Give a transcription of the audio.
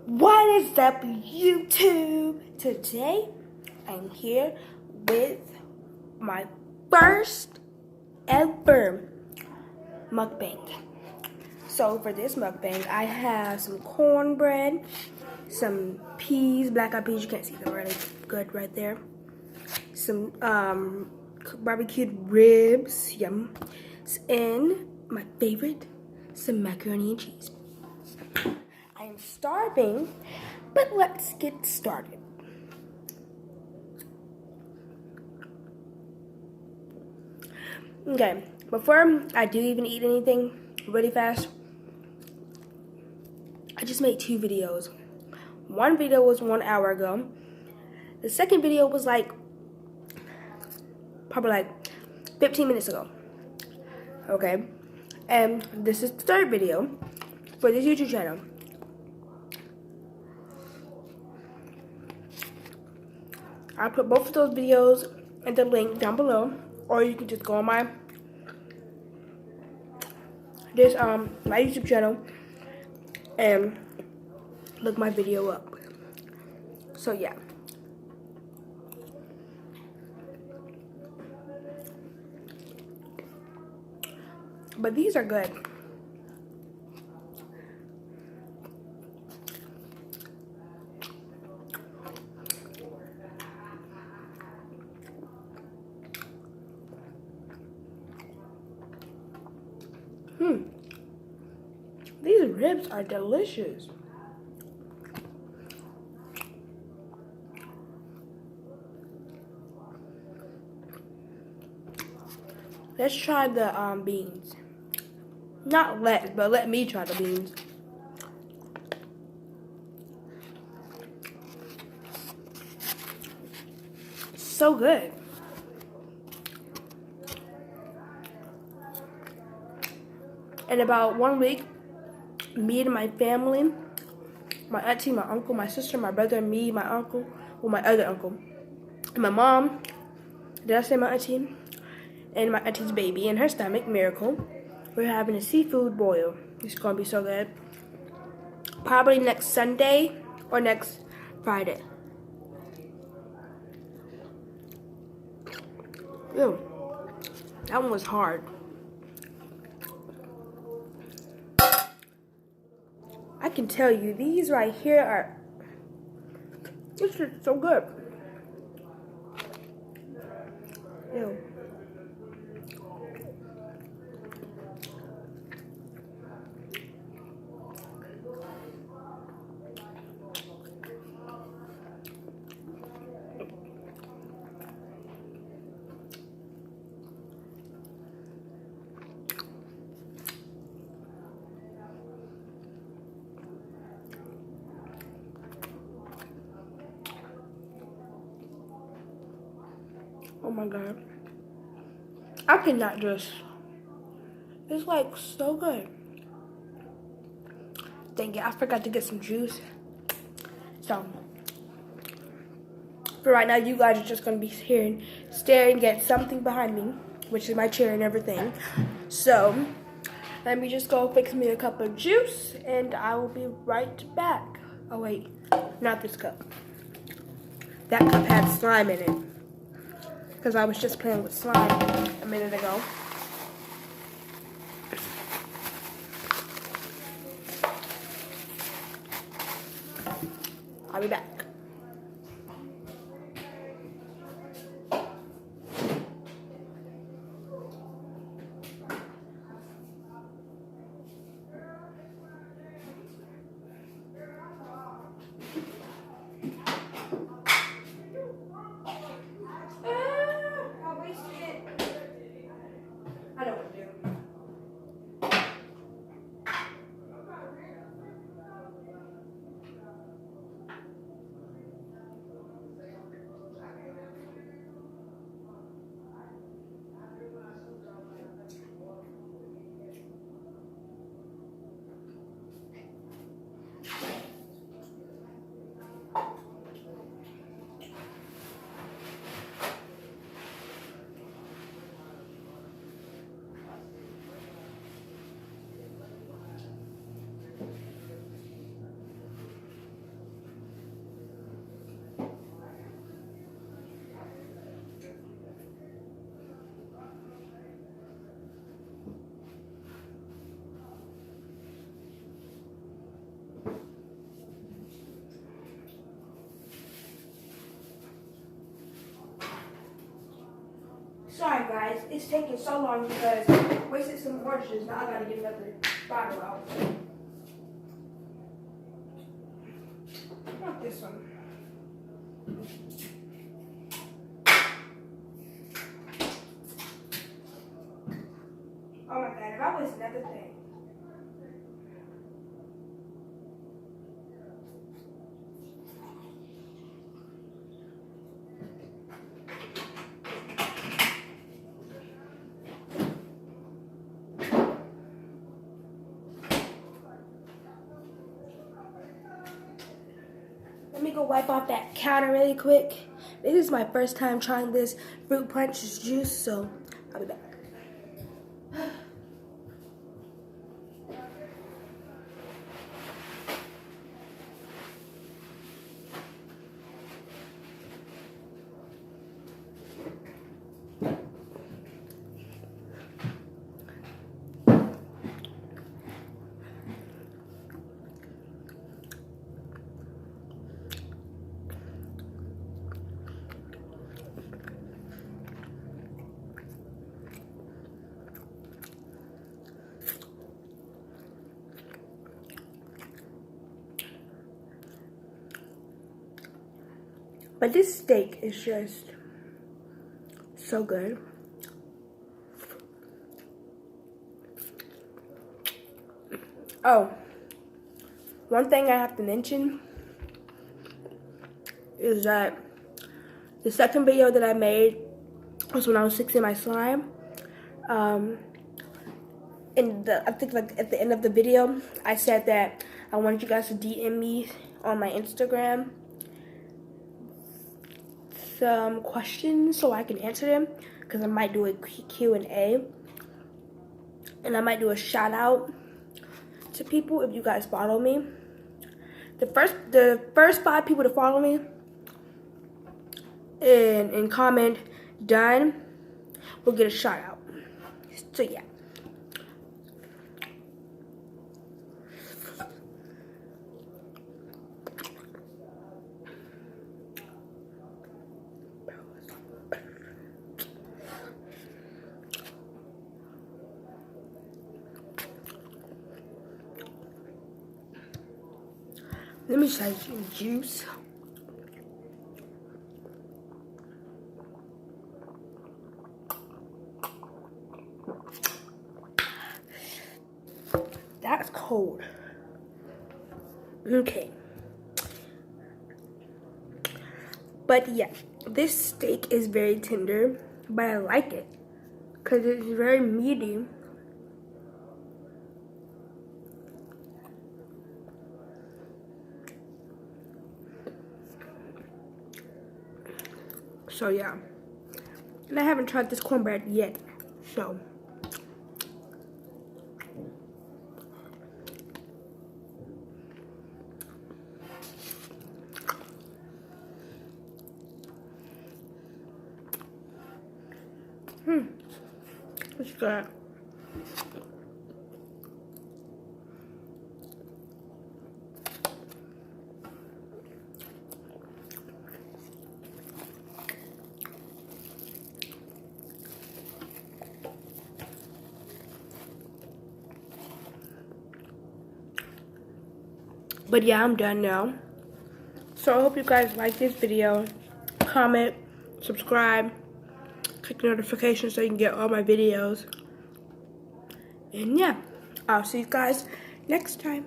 What is up, YouTube? Today, I'm here with my first ever mukbang. So for this mukbang, I have some cornbread, some peas, black eyed peas. You can't see them really good right there. Some barbecued ribs, yum. And my favorite, some macaroni and cheese. I am starving, but let's get started. Okay, before I do even eat anything really fast, I just made 2 videos. One video was 1 hour ago. The second video was probably 15 minutes ago. Okay, and this is the third video for this YouTube channel. I'll put both of those videos in the link down below, or you can just go on my YouTube channel and look my video up. So yeah. But these are good. These ribs are delicious. Let's try the beans. Not but let me try the beans. So good. In about 1 week, me and my family, my auntie, my uncle, my sister, my brother, me, my uncle, well, my other uncle, and my mom, did I say my auntie? And my auntie's baby in her stomach, Miracle, we're having a seafood boil. It's gonna be so good. Probably next Sunday or next Friday. Ew, that one was hard. I can tell you, these right here are, this is so good. Ew. Oh my god. I cannot just. It's like so good. Dang it, I forgot to get some juice. So, for right now, you guys are just going to be staring at something behind me, which is my chair and everything. So, let me just go fix me a cup of juice, and I will be right back. Oh wait, not this cup. That cup had slime in it, because I was just playing with slime a minute ago. I'll be back. Sorry guys, it's taking so long because I wasted some oranges. Now I gotta get another bottle out. Not this one. Oh my god, if I waste another thing. Let me go wipe off that counter really quick. This is my first time trying this fruit punch juice, so I'll be back. But this steak is just so good. Oh, one thing I have to mention is that the second video that I made was when I was fixing my slime. I think like at the end of the video, I said that I wanted you guys to DM me on my Instagram some questions so I can answer them, because I might do a Q&A, and I might do a shout out to people if you guys follow me. The first 5 people to follow me and comment done will get a shout out. So yeah. Let me try some juice. That's cold. Okay. But yeah, this steak is very tender, but I like it because it's very meaty. So yeah, and I haven't tried this cornbread yet, so. It's good. But yeah, I'm done now. So I hope you guys like this video. Comment, subscribe, click the notifications so you can get all my videos. And yeah, I'll see you guys next time.